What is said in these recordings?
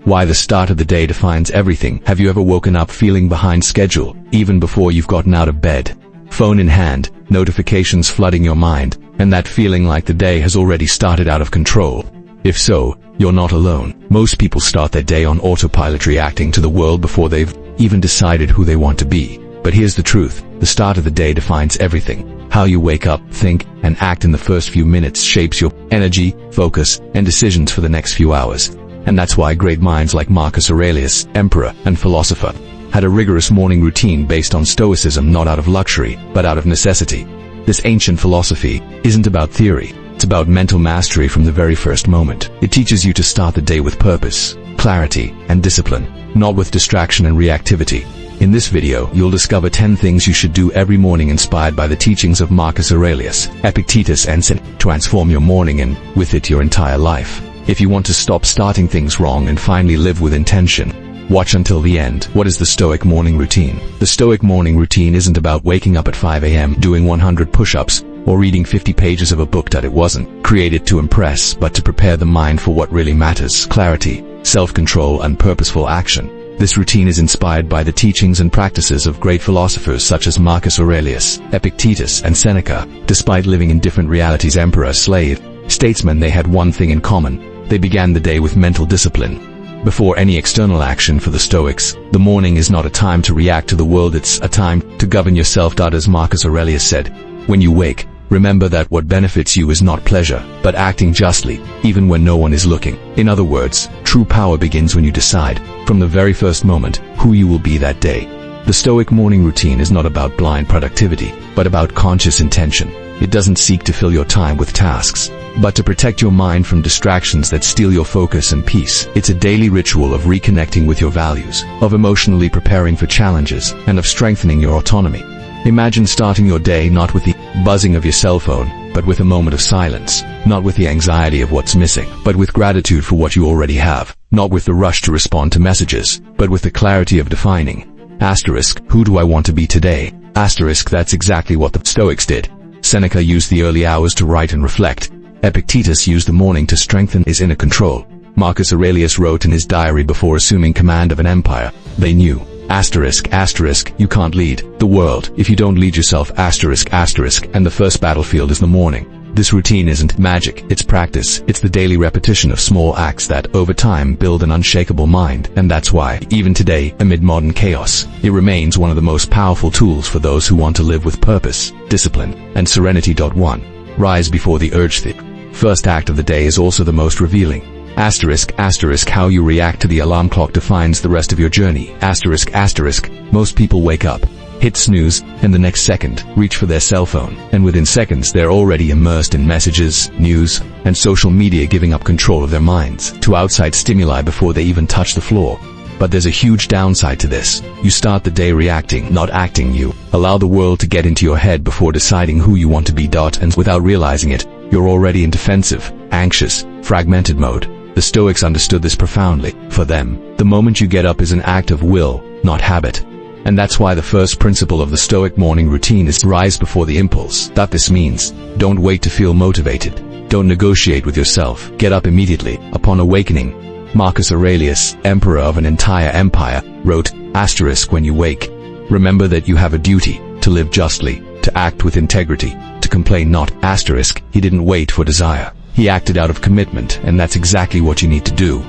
Why the start of the day defines everything. Have you ever woken up feeling behind schedule, even before you've gotten out of bed? Phone in hand, notifications flooding your mind, and that feeling like the day has already started out of control. If so, you're not alone. Most people start their day on autopilot, reacting to the world before they've even decided who they want to be. But here's the truth, the start of the day defines everything. How you wake up, think, and act in the first few minutes shapes your energy, focus, and decisions for the next few hours. And that's why great minds like Marcus Aurelius, emperor and philosopher, had a rigorous morning routine based on Stoicism, not out of luxury, but out of necessity. This ancient philosophy isn't about theory, it's about mental mastery from the very first moment. It teaches you to start the day with purpose, clarity, and discipline, not with distraction and reactivity. In this video, you'll discover 10 things you should do every morning inspired by the teachings of Marcus Aurelius, Epictetus, and Sêneca. Transform your morning and, with it, your entire life. If you want to stop starting things wrong and finally live with intention, watch until the end. What is the Stoic morning routine? The Stoic morning routine isn't about waking up at 5 a.m., doing 100 push-ups, or reading 50 pages of a book that it wasn't created to impress, but to prepare the mind for what really matters: clarity, self-control, and purposeful action. This routine is inspired by the teachings and practices of great philosophers such as Marcus Aurelius, Epictetus, and Sêneca. Despite living in different realities, emperor, slave, statesman, they had one thing in common: they began the day with mental discipline. Before any external action for the Stoics, the morning is not a time to react to the world, it's a time to govern yourself. As Marcus Aurelius said, when you wake, remember that what benefits you is not pleasure, but acting justly, even when no one is looking. In other words, true power begins when you decide, from the very first moment, who you will be that day. The Stoic morning routine is not about blind productivity, but about conscious intention. It doesn't seek to fill your time with tasks, but to protect your mind from distractions that steal your focus and peace. It's a daily ritual of reconnecting with your values, of emotionally preparing for challenges, and of strengthening your autonomy. Imagine starting your day not with the buzzing of your cell phone, but with a moment of silence, not with the anxiety of what's missing, but with gratitude for what you already have, not with the rush to respond to messages, but with the clarity of defining. Who do I want to be today? That's exactly what the Stoics did. Seneca used the early hours to write and reflect. Epictetus used the morning to strengthen his inner control. Marcus Aurelius wrote in his diary before assuming command of an empire. They knew, you can't lead the world if you don't lead yourself, and the first battlefield is the morning. This routine isn't magic, it's practice. It's the daily repetition of small acts that, over time, build an unshakable mind. And that's why, even today, amid modern chaos, it remains one of the most powerful tools for those who want to live with purpose, discipline, and serenity. 1. Rise before the urge. The first act of the day is also the most revealing. How you react to the alarm clock defines the rest of your journey. Most people wake up, hit snooze, and the next second, reach for their cell phone. And within seconds they're already immersed in messages, news, and social media, giving up control of their minds to outside stimuli before they even touch the floor. But there's a huge downside to this. You start the day reacting, not acting. You allow the world to get into your head before deciding who you want to be. And without realizing it, you're already in defensive, anxious, fragmented mode. The Stoics understood this profoundly. For them, the moment you get up is an act of will, not habit. And that's why the first principle of the Stoic morning routine is rise before the impulse. This means, don't wait to feel motivated. Don't negotiate with yourself. Get up immediately, upon awakening. Marcus Aurelius, emperor of an entire empire, wrote, when you wake, remember that you have a duty, to live justly, to act with integrity, to complain not. He didn't wait for desire. He acted out of commitment, and that's exactly what you need to do.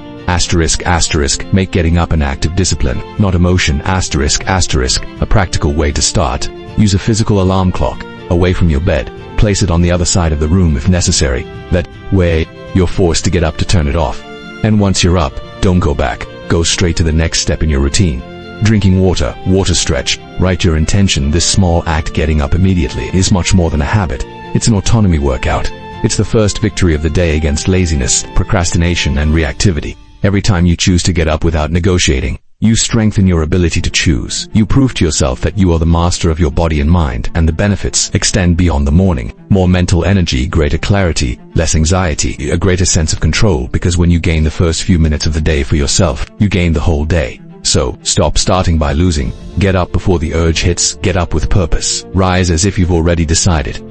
Make getting up an act of discipline, not emotion. A practical way to start. Use a physical alarm clock, away from your bed. Place it on the other side of the room if necessary. That way, you're forced to get up to turn it off. And once you're up, don't go back. Go straight to the next step in your routine. Drinking water stretch, write your intention. This small act, getting up immediately, is much more than a habit. It's an autonomy workout. It's the first victory of the day against laziness, procrastination, and reactivity. Every time you choose to get up without negotiating, you strengthen your ability to choose. You prove to yourself that you are the master of your body and mind, and the benefits extend beyond the morning. More mental energy, greater clarity, less anxiety, a greater sense of control, because when you gain the first few minutes of the day for yourself, you gain the whole day. So, stop starting by losing. Get up before the urge hits. Get up with purpose. Rise as if you've already decided.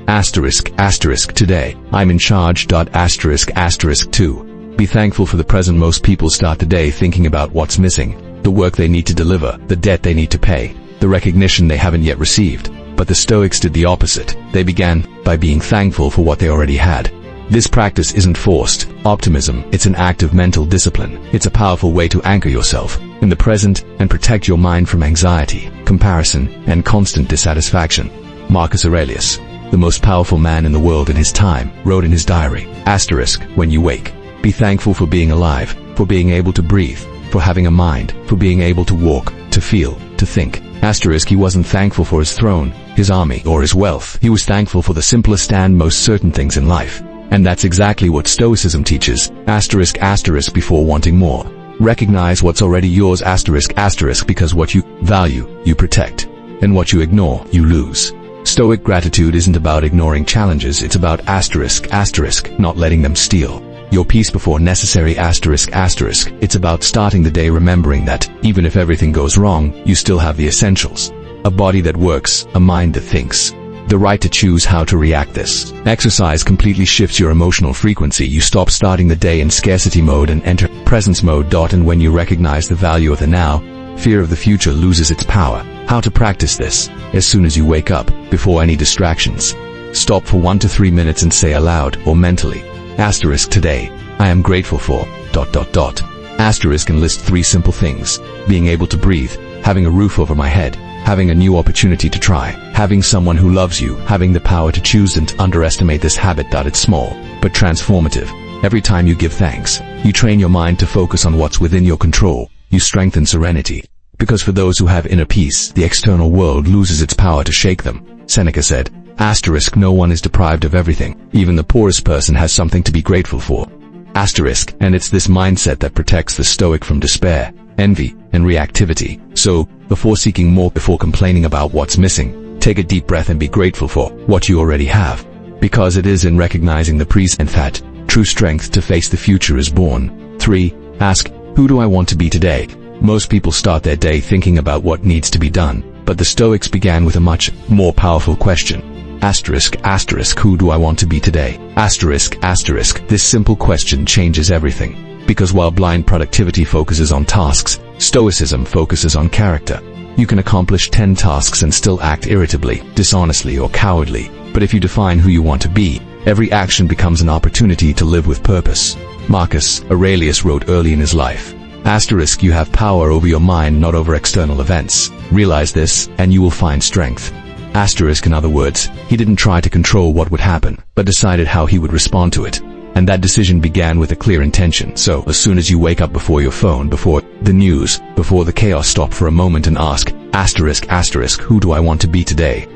Today, I'm in charge. 2. Be thankful for the present. Most people start the day thinking about what's missing, the work they need to deliver, the debt they need to pay, the recognition they haven't yet received. But the Stoics did the opposite. They began by being thankful for what they already had. This practice isn't forced optimism, it's an act of mental discipline. It's a powerful way to anchor yourself in the present and protect your mind from anxiety, comparison, and constant dissatisfaction. Marcus Aurelius, the most powerful man in the world in his time, wrote in his diary, "When you wake, be thankful for being alive, for being able to breathe, for having a mind, for being able to walk, to feel, to think." He wasn't thankful for his throne, his army, or his wealth. He was thankful for the simplest and most certain things in life. And that's exactly what Stoicism teaches, before wanting more. Recognize what's already yours, because what you value, you protect, and what you ignore, you lose. Stoic gratitude isn't about ignoring challenges, it's about not letting them steal your peace before necessary, It's about starting the day remembering that, even if everything goes wrong, you still have the essentials. A body that works, a mind that thinks, the right to choose how to react. This exercise completely shifts your emotional frequency. You stop starting the day in scarcity mode and enter presence mode. And when you recognize the value of the now, fear of the future loses its power. How to practice this? As soon as you wake up, before any distractions, stop for 1 to 3 minutes and say aloud or mentally, "Today, I am grateful for ... and list 3 simple things: being able to breathe, having a roof over my head, having a new opportunity to try, having someone who loves you, having the power to choose. And underestimate this habit. It's small, but transformative. Every time you give thanks, you train your mind to focus on what's within your control. You strengthen serenity. Because for those who have inner peace, the external world loses its power to shake them. Seneca said, "No one is deprived of everything. Even the poorest person has something to be grateful for." And it's this mindset that protects the Stoic from despair, envy, and reactivity. So, before seeking more, before complaining about what's missing, take a deep breath and be grateful for what you already have. Because it is in recognizing the present that true strength to face the future is born. 3. Ask, who do I want to be today? Most people start their day thinking about what needs to be done, but the Stoics began with a much more powerful question. Who do I want to be today? This simple question changes everything. Because while blind productivity focuses on tasks, Stoicism focuses on character. You can accomplish 10 tasks and still act irritably, dishonestly, or cowardly. But if you define who you want to be, every action becomes an opportunity to live with purpose. Marcus Aurelius wrote early in his life, "You have power over your mind, not over external events. Realize this, and you will find strength." In other words, he didn't try to control what would happen, but decided how he would respond to it. And that decision began with a clear intention. So, as soon as you wake up, before your phone, before the news, before the chaos, stop for a moment and ask, who do I want to be today?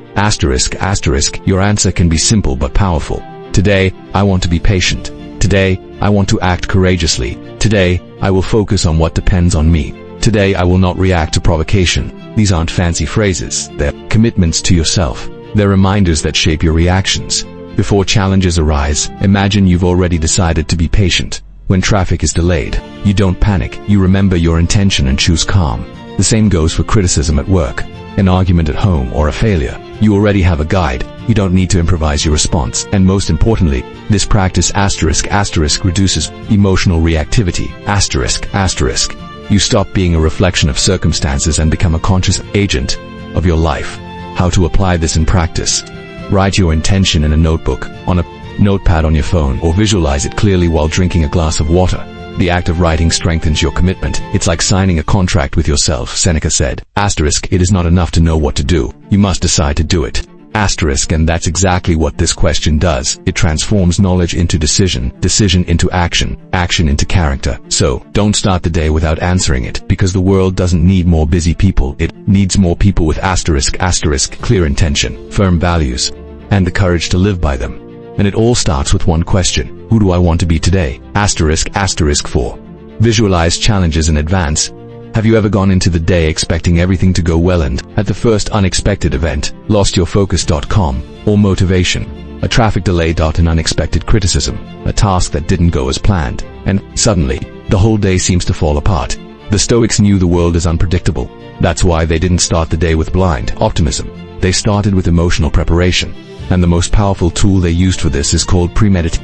Your answer can be simple but powerful. Today, I want to be patient. Today, I want to act courageously. Today, I will focus on what depends on me. Today, I will not react to provocation. These aren't fancy phrases, they're commitments to yourself. They're reminders that shape your reactions. Before challenges arise, imagine you've already decided to be patient. When traffic is delayed, you don't panic, you remember your intention and choose calm. The same goes for criticism at work, an argument at home, or a failure. You already have a guide, you don't need to improvise your response. And most importantly, this practice reduces emotional reactivity. You stop being a reflection of circumstances and become a conscious agent of your life. How to apply this in practice? Write your intention in a notebook, on a notepad on your phone, or visualize it clearly while drinking a glass of water. The act of writing strengthens your commitment. It's like signing a contract with yourself. Seneca said, "It is not enough to know what to do. You must decide to do it." And that's exactly what this question does. It transforms knowledge into decision, decision into action, action into character. So, don't start the day without answering it, because the world doesn't need more busy people. It needs more people with clear intention, firm values, and the courage to live by them. And it all starts with one question: who do I want to be today? 4. Visualize challenges in advance. Have you ever gone into the day expecting everything to go well and, at the first unexpected event, lost your focus? Or motivation, a traffic delay. An unexpected criticism, a task that didn't go as planned, and, suddenly, the whole day seems to fall apart. The Stoics knew the world is unpredictable. That's why they didn't start the day with blind optimism. They started with emotional preparation. and the most powerful tool they used for this is called premeditation,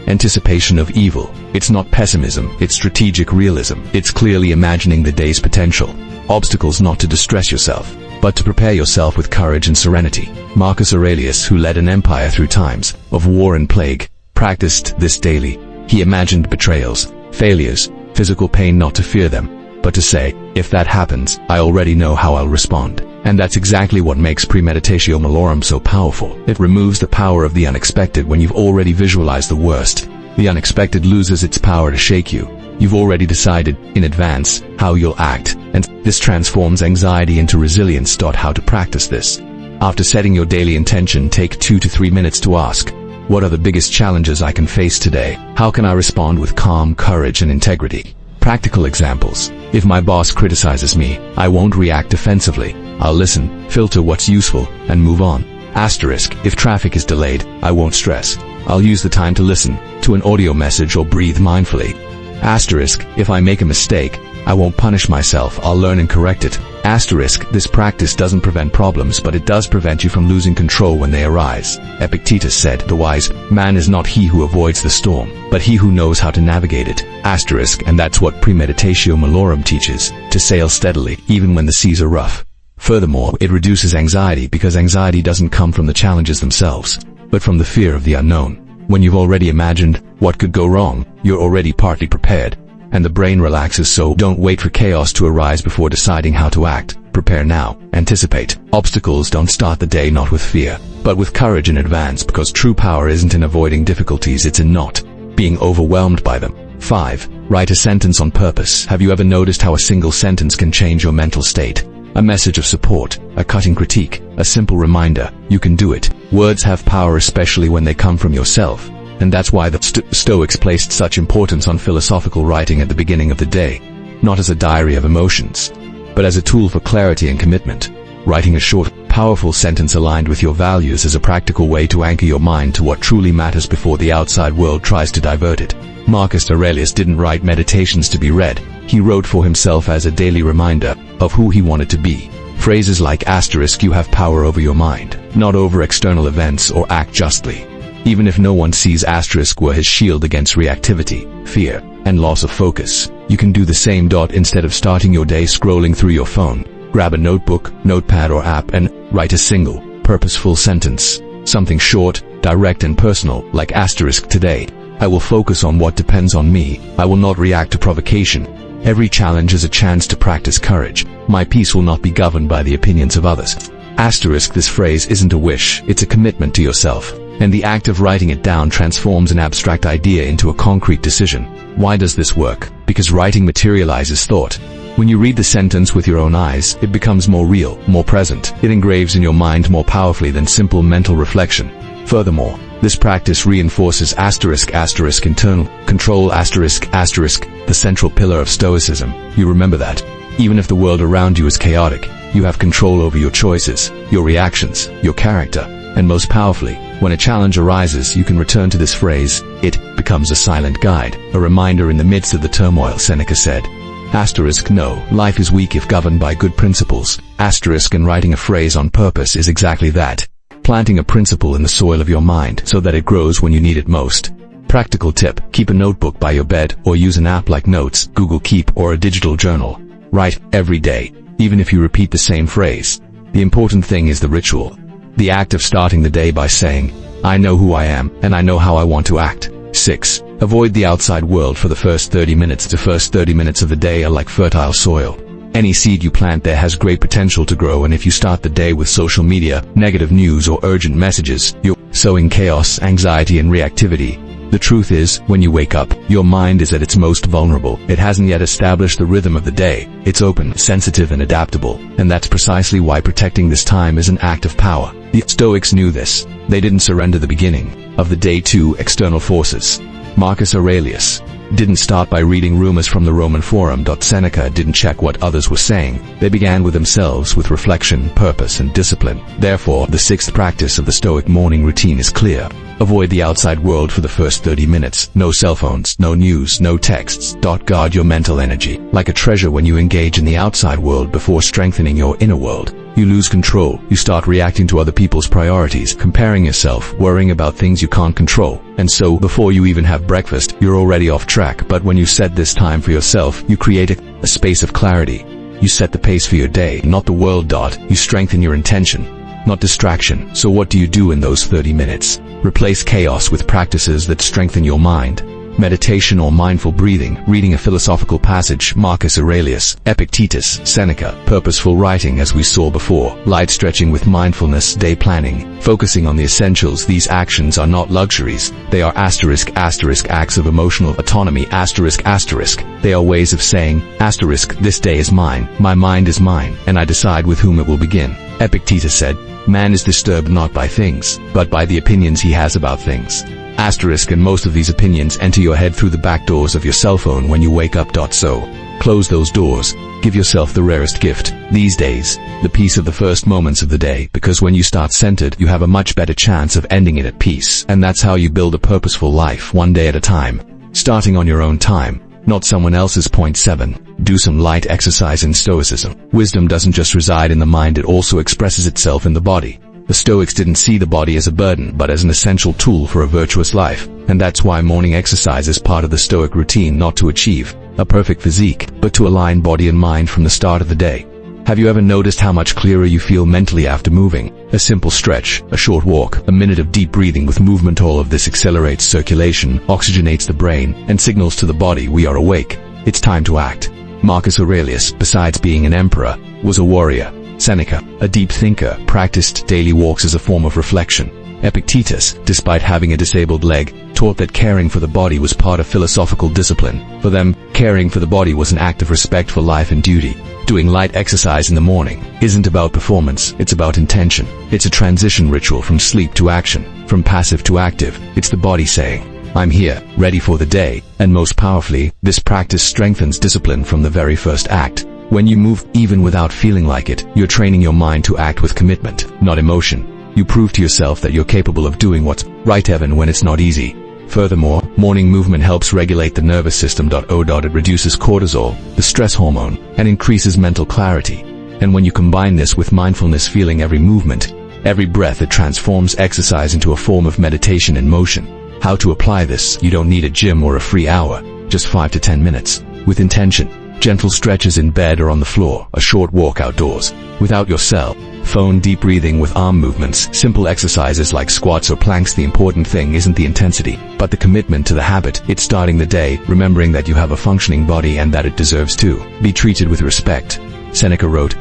anticipation of evil. It's not pessimism, it's strategic realism. It's clearly imagining the day's potential. Obstacles not to distress yourself, but to prepare yourself with courage and serenity. Marcus Aurelius, who led an empire through times of war and plague, practiced this daily. He imagined betrayals, failures, physical pain, not to fear them, but to say, if that happens, I already know how I'll respond. And that's exactly what makes premeditatio malorum so powerful. It removes the power of the unexpected when you've already visualized the worst. The unexpected loses its power to shake you. You've already decided, in advance, how you'll act, and this transforms anxiety into resilience. How to practice this? After setting your daily intention, take 2 to 3 minutes to ask, what are the biggest challenges I can face today? How can I respond with calm, courage, and integrity? Practical examples. If my boss criticizes me, I won't react defensively. I'll listen, filter what's useful, and move on. Asterisk. If traffic is delayed, I won't stress. I'll use the time to listen to an audio message or breathe mindfully. Asterisk. If I make a mistake, I won't punish myself. I'll learn and correct it. Asterisk. This practice doesn't prevent problems, but it does prevent you from losing control when they arise. Epictetus said, the wise man is not he who avoids the storm, but he who knows how to navigate it. Asterisk. And that's what premeditatio malorum teaches, to sail steadily, even when the seas are rough. Furthermore, it reduces anxiety because anxiety doesn't come from the challenges themselves, but from the fear of the unknown. When you've already imagined what could go wrong, you're already partly prepared, and the brain relaxes. So don't wait for chaos to arise before deciding how to act. Prepare now. Anticipate obstacles. Don't start the day not with fear, but with courage in advance, because true power isn't in avoiding difficulties, it's in not being overwhelmed by them. 5. Write a sentence on purpose. Have you ever noticed how a single sentence can change your mental state? A message of support, a cutting critique, a simple reminder, you can do it. Words have power, especially when they come from yourself, and that's why the Stoics placed such importance on philosophical writing at the beginning of the day, not as a diary of emotions, but as a tool for clarity and commitment. Writing a short, powerful sentence aligned with your values is a practical way to anchor your mind to what truly matters before the outside world tries to divert it. Marcus Aurelius didn't write meditations to be read. He wrote for himself as a daily reminder of who he wanted to be. Phrases like asterisk, you have power over your mind, not over external events, or act justly. Even if no one sees, asterisk were his shield against reactivity, fear, and loss of focus. You can do the same. Instead of starting your day scrolling through your phone, grab a notebook, notepad, or app and write a single, purposeful sentence. Something short, direct, and personal, like asterisk, today I will focus on what depends on me. I will not react to provocation. Every challenge is a chance to practice courage. My peace will not be governed by the opinions of others. Asterisk, this phrase isn't a wish, it's a commitment to yourself. And the act of writing it down transforms an abstract idea into a concrete decision. Why does this work? Because writing materializes thought. When you read the sentence with your own eyes, it becomes more real, more present. It engraves in your mind more powerfully than simple mental reflection. Furthermore, this practice reinforces asterisk internal control asterisk, the central pillar of Stoicism. You remember that. Even if the world around you is chaotic, you have control over your choices, your reactions, your character, and most powerfully, when a challenge arises, you can return to this phrase. It becomes a silent guide, a reminder in the midst of the turmoil. Sêneca said, asterisk, no, life is weak if governed by good principles. Asterisk, and writing a phrase on purpose is exactly that. Planting a principle in the soil of your mind so that it grows when you need it most. Practical tip, keep a notebook by your bed or use an app like Notes, Google Keep, or a digital journal. Write every day, even if you repeat the same phrase. The important thing is the ritual. The act of starting the day by saying, I know who I am and I know how I want to act. 6. Avoid the outside world for the first 30 minutes. The first 30 minutes of the day are like fertile soil. Any seed you plant there has great potential to grow, and if you start the day with social media, negative news, or urgent messages, you're sowing chaos, anxiety, and reactivity. The truth is, when you wake up, your mind is at its most vulnerable. It hasn't yet established the rhythm of the day. It's open, sensitive, and adaptable, and that's precisely why protecting this time is an act of power. The Stoics knew this. They didn't surrender the beginning of the day to external forces. Marcus Aurelius didn't start by reading rumors from the Roman Forum. Seneca didn't check what others were saying. They began with themselves, with reflection, purpose, and discipline. Therefore, the sixth practice of the Stoic morning routine is clear. Avoid the outside world for the first 30 minutes. No cell phones, no news, no texts. Guard your mental energy. Like a treasure, when you engage in the outside world before strengthening your inner world, you lose control. You start reacting to other people's priorities, comparing yourself, worrying about things you can't control. And so, before you even have breakfast, you're already off track. But when you set this time for yourself, you create a space of clarity. You set the pace for your day, not the world. You strengthen your intention, not distraction. So what do you do in those 30 minutes? Replace chaos with practices that strengthen your mind. Meditation or mindful breathing, reading a philosophical passage, Marcus Aurelius, Epictetus, Sêneca, purposeful writing as we saw before, light stretching with mindfulness, day planning, focusing on the essentials. These actions are not luxuries, they are acts of emotional autonomy, they are ways of saying, this day is mine, my mind is mine, and I decide with whom it will begin. Epictetus said, man is disturbed not by things, but by the opinions he has about things. And most of these opinions enter your head through the back doors of your cell phone when you wake up. So, close those doors. Give yourself the rarest gift these days, the peace of the first moments of the day, because when you start centered, you have a much better chance of ending it at peace. And that's how you build a purposeful life, one day at a time. Starting on your own time, not someone else's. Point 7. Do some light exercise in Stoicism. Wisdom doesn't just reside in the mind, it also expresses itself in the body. The Stoics didn't see the body as a burden, but as an essential tool for a virtuous life. And that's why morning exercise is part of the Stoic routine, not to achieve a perfect physique, but to align body and mind from the start of the day. Have you ever noticed how much clearer you feel mentally after moving? A simple stretch, a short walk, a minute of deep breathing with movement, all of this accelerates circulation, oxygenates the brain, and signals to the body we are awake. It's time to act. Marcus Aurelius, besides being an emperor, was a warrior. Sêneca, a deep thinker, practiced daily walks as a form of reflection. Epictetus, despite having a disabled leg, taught that caring for the body was part of philosophical discipline. For them, caring for the body was an act of respect for life and duty. Doing light exercise in the morning isn't about performance, it's about intention. It's a transition ritual from sleep to action, from passive to active. It's the body saying, I'm here, ready for the day. And most powerfully, this practice strengthens discipline from the very first act. When you move, even without feeling like it, you're training your mind to act with commitment, not emotion. You prove to yourself that you're capable of doing what's right even when it's not easy. Furthermore, morning movement helps regulate the nervous system. It reduces cortisol, the stress hormone, and increases mental clarity. And when you combine this with mindfulness, feeling every movement, every breath, it transforms exercise into a form of meditation in motion. How to apply this? You don't need a gym or a free hour, just 5 to 10 minutes, with intention. Gentle stretches in bed or on the floor, a short walk outdoors, without your cell phone, deep breathing with arm movements, simple exercises like squats or planks. The important thing isn't the intensity, but the commitment to the habit. It's starting the day, remembering that you have a functioning body and that it deserves to be treated with respect. Sêneca wrote,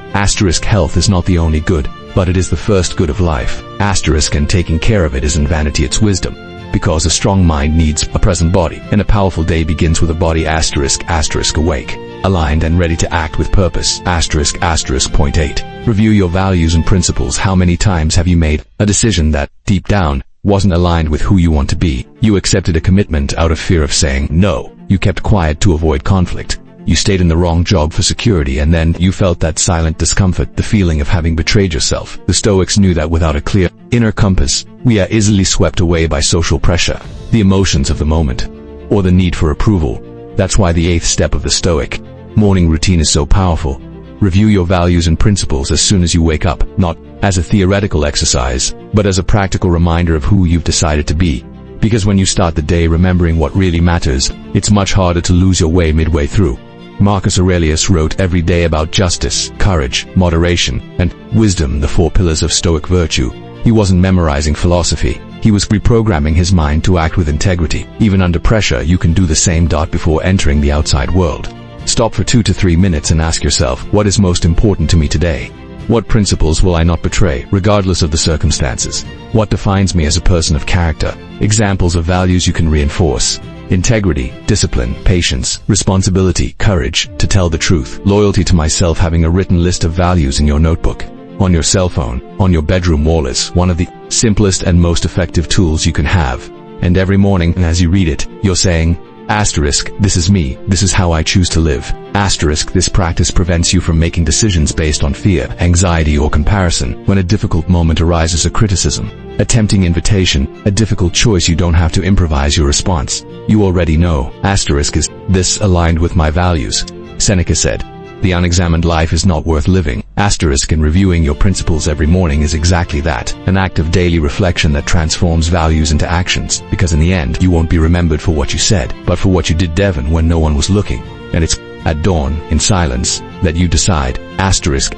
health is not the only good, but it is the first good of life. And taking care of it isn't vanity, it's wisdom. Because a strong mind needs a present body, and a powerful day begins with a body awake, aligned and ready to act with purpose. Point 8. Review your values and principles. How many times have you made a decision that, deep down, wasn't aligned with who you want to be? You accepted a commitment out of fear of saying no. You kept quiet to avoid conflict. You stayed in the wrong job for security, and then you felt that silent discomfort, the feeling of having betrayed yourself. The Stoics knew that without a clear inner compass, we are easily swept away by social pressure, the emotions of the moment, or the need for approval. That's why the 8th step of the Stoic morning routine is so powerful. Review your values and principles as soon as you wake up, not as a theoretical exercise, but as a practical reminder of who you've decided to be. Because when you start the day remembering what really matters, it's much harder to lose your way midway through. Marcus Aurelius wrote every day about justice, courage, moderation, and wisdom, the 4 pillars of Stoic virtue. He wasn't memorizing philosophy. He was reprogramming his mind to act with integrity. Even under pressure, you can do the same. Before entering the outside world, stop for 2 to 3 minutes and ask yourself, what is most important to me today? What principles will I not betray, regardless of the circumstances? What defines me as a person of character? Examples of values you can reinforce: integrity, discipline, patience, responsibility, courage, to tell the truth, loyalty to myself. Having a written list of values in your notebook, on your cell phone, on your bedroom wall is one of the simplest and most effective tools you can have. And every morning, as you read it, you're saying, Asterisk, this is me, this is how I choose to live. Asterisk, this practice prevents you from making decisions based on fear, anxiety, or comparison. When a difficult moment arises, a criticism, a tempting invitation, a difficult choice, you don't have to improvise your response. You already know. Asterisk, is this aligned with my values? Sêneca said, the unexamined life is not worth living. Asterisk, in reviewing your principles every morning is exactly that, an act of daily reflection that transforms values into actions, because in the end, you won't be remembered for what you said, but for what you did Devon when no one was looking. And it's at dawn, in silence, that you decide. Asterisk,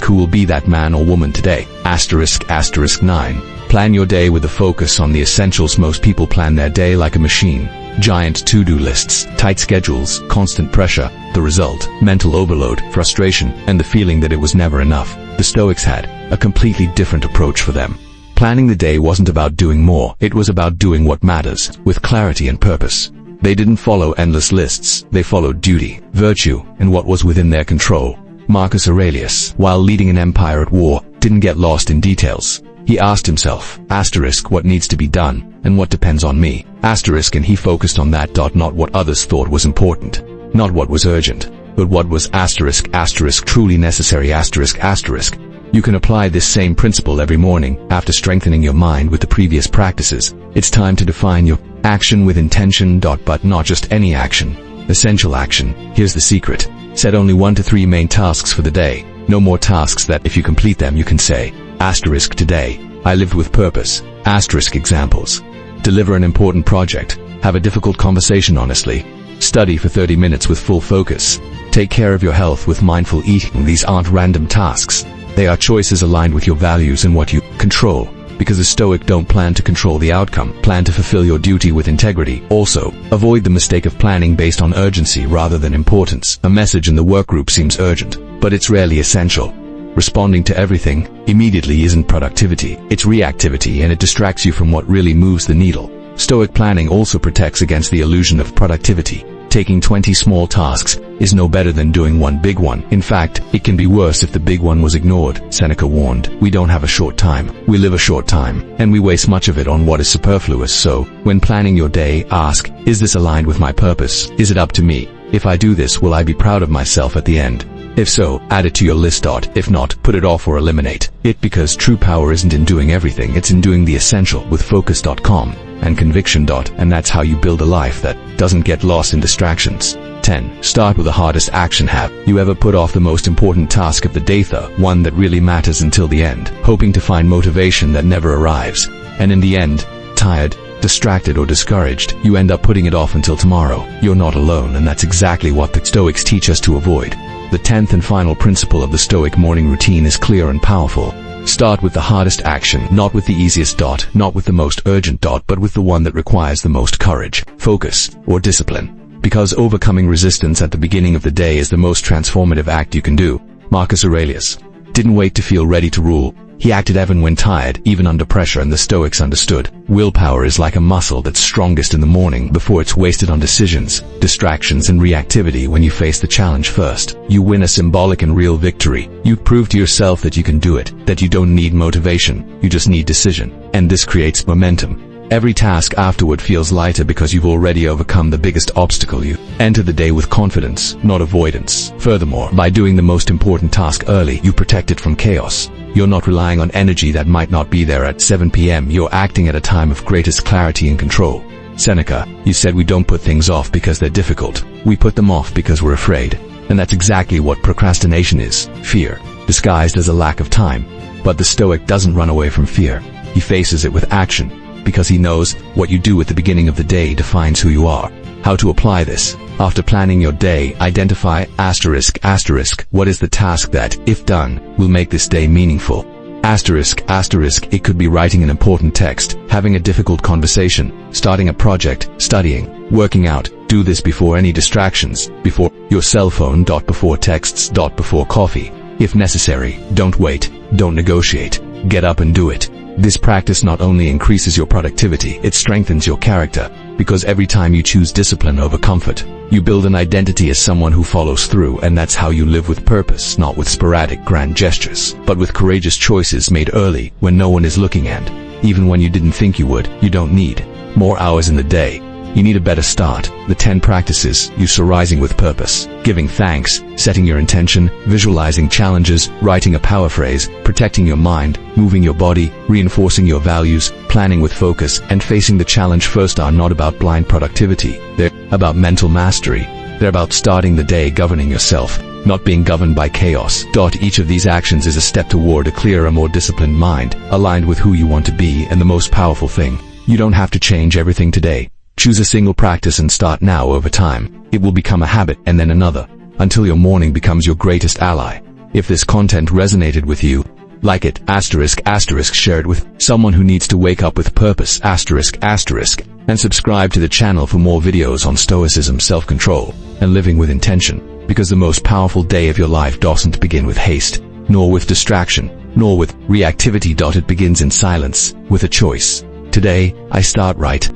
who will be that man or woman today? Asterisk, 9. Plan your day with a focus on the essentials. Most people plan their day like a machine. Giant to-do lists, tight schedules, constant pressure. The result, mental overload, frustration, and the feeling that it was never enough. The Stoics had a completely different approach for them. Planning the day wasn't about doing more, it was about doing what matters, with clarity and purpose. They didn't follow endless lists, they followed duty, virtue, and what was within their control. Marcus Aurelius, while leading an empire at war, didn't get lost in details. He asked himself, asterisk, what needs to be done, and what depends on me? Asterisk, and he focused on that. Not what others thought was important, not what was urgent, but what was asterisk, truly necessary. Asterisk. You can apply this same principle every morning. After strengthening your mind with the previous practices, it's time to define your action with intention. But not just any action, essential action. Here's the secret. Set only 1 to 3 main tasks for the day. No more tasks that, if you complete them, you can say, asterisk, today, I lived with purpose. Asterisk, examples. Deliver an important project. Have a difficult conversation honestly. Study for 30 minutes with full focus. Take care of your health with mindful eating. These aren't random tasks. They are choices aligned with your values and what you control. Because a Stoic don't plan to control the outcome, plan to fulfill your duty with integrity. Also, avoid the mistake of planning based on urgency rather than importance. A message in the workgroup seems urgent, but it's rarely essential. Responding to everything immediately isn't productivity, it's reactivity, and it distracts you from what really moves the needle. Stoic planning also protects against the illusion of productivity. Taking 20 small tasks is no better than doing one big one. In fact, it can be worse if the big one was ignored. Seneca warned, we don't have a short time, we live a short time, and we waste much of it on what is superfluous. So, when planning your day, ask, is this aligned with my purpose? Is it up to me? If I do this, will I be proud of myself at the end? If so, add it to your list. If not, put it off or eliminate it, because true power isn't in doing everything, it's in doing the essential with focus.com and conviction. And that's how you build a life that doesn't get lost in distractions. 10. Start with the hardest action. Have you ever put off the most important task of the day, the one that really matters, until the end, hoping to find motivation that never arrives? And in the end, tired, distracted, or discouraged, you end up putting it off until tomorrow. You're not alone, and that's exactly what the Stoics teach us to avoid. The 10th and final principle of the Stoic morning routine is clear and powerful. Start with the hardest action, not with the easiest. Not with the most urgent. But with the one that requires the most courage, focus, or discipline. Because overcoming resistance at the beginning of the day is the most transformative act you can do. Marcus Aurelius didn't wait to feel ready to rule. He acted even when tired, even under pressure, and the Stoics understood. Willpower is like a muscle that's strongest in the morning before it's wasted on decisions, distractions, and reactivity. When you face the challenge first, you win a symbolic and real victory. You prove to yourself that you can do it, that you don't need motivation, you just need decision. And this creates momentum. Every task afterward feels lighter because you've already overcome the biggest obstacle. You enter the day with confidence, not avoidance. Furthermore, by doing the most important task early, you protect it from chaos. You're not relying on energy that might not be there at 7 p.m. You're acting at a time of greatest clarity and control. Seneca, you said we don't put things off because they're difficult. We put them off because we're afraid. And that's exactly what procrastination is. Fear, disguised as a lack of time. But the Stoic doesn't run away from fear. He faces it with action. Because he knows what you do at the beginning of the day defines who you are. How to apply this? After planning your day, identify asterisk, what is the task that, if done, will make this day meaningful? Asterisk, it could be writing an important text, having a difficult conversation, starting a project, studying, working out. Do this before any distractions, before your cell phone. Before texts. Before coffee. If necessary, don't wait, don't negotiate. Get up and do it. This practice not only increases your productivity, it strengthens your character, because every time you choose discipline over comfort, you build an identity as someone who follows through, and that's how you live with purpose, not with sporadic grand gestures, but with courageous choices made early, when no one is looking, and even when you didn't think you would. You don't need more hours in the day. You need a better start. The 10 practices you saw rising with purpose, giving thanks, setting your intention, visualizing challenges, writing a power phrase, protecting your mind, moving your body, reinforcing your values, planning with focus, and facing the challenge first are not about blind productivity. They're about mental mastery. They're about starting the day governing yourself, not being governed by chaos. Each of these actions is a step toward a clearer, more disciplined mind, aligned with who you want to be. And the most powerful thing, you don't have to change everything today. Choose a single practice and start now. Over time, it will become a habit and then another, until your morning becomes your greatest ally. If this content resonated with you, like it, share it with someone who needs to wake up with purpose, and subscribe to the channel for more videos on Stoicism, self-control, and living with intention, because the most powerful day of your life doesn't begin with haste, nor with distraction, nor with reactivity. It begins in silence, with a choice. Today, I start right.